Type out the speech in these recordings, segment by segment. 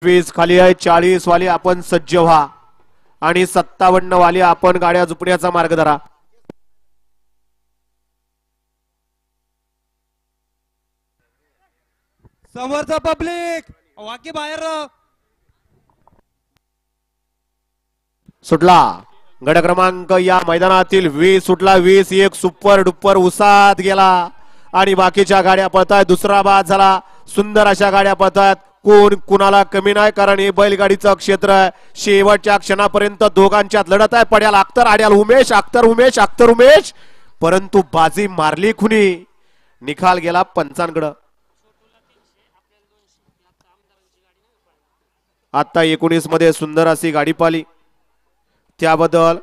20 खाली आहे 40 वाली आपण सज्ज व्हा आणि 57 वाली आपण गाड्या झुपण्याचा मार्ग धरा. समोरचा पब्लिक वाकी बाहेर सुटला. गड क्रमांक या मैदानातील 20 सुटला. 20 एक सुपर डुपर उसात गेला आणि बाकीच्या गाड्या पळतायत. दुसरा बाद झाला. सुंदर अशा गाड्या पळतायत. कोण कुणाला कमी नाही कारण हे बैलगाडीचं क्षेत्र आहे. शेवटच्या क्षणापर्यंत दोघांच्यात लढत आहे. पड्याल अख्तर आड्याल उमेश अख्तर उमेश अख्तर उमेश परंतु बाजी मारली खुनी. निकाल गेला पंचांकडे. आता 19 मध्ये सुंदर अशी गाडी पाली त्याबद्दल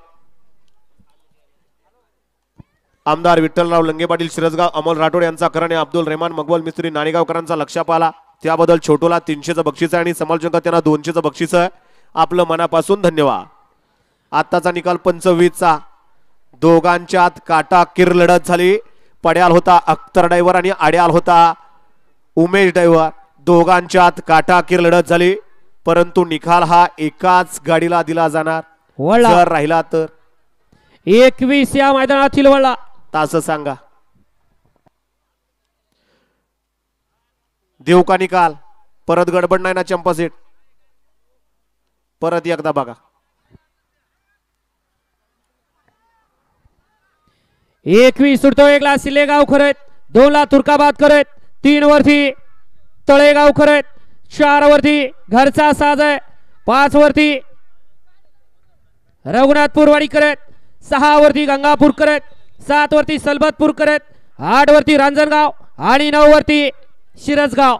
आमदार विठ्ठलराव लंगे पाटील शिरसगाव अमोल राठोड यांचा करणे अब्दुल रहमान मकबूल मिस्त्री नाणेगावकरांचा लक्ष पाला त्याबद्दल छोटोला 300चं बक्षीस आहे आणि समालोचक त्यांना 200चं बक्षीस आहे. आपलं मनापासून धन्यवाद. आताचा निकाल 25चा. दोघांच्यात काटाकीर लढत झाली. पड्याल होता अख्तर ड्रायव्हर आणि आड्याल होता उमेश ड्रायव्हर. दोघांच्यात काटाकीर लढत झाली परंतु निकाल हा एकाच गाडीला दिला जाणार जर राहिला तर. 21 या मैदानातील वळला तास सांगा देऊ का निकाल. परत गडबड नाही ना चंपा सेट. परत एकदा बघा. 21 सुटतो. 1 ला सिलेगाव करत 2 ला तुर्काबाद करत 3 वरती तळेगाव करत 4 वरती घरचा साज आहे 5 वरती रघुनाथपूरवाडी करत 6 वरती गंगापूर करत 7 वरती सलबतपूर करत 8 वरती रांजणगाव आणि 9 वरती शिरसगाव.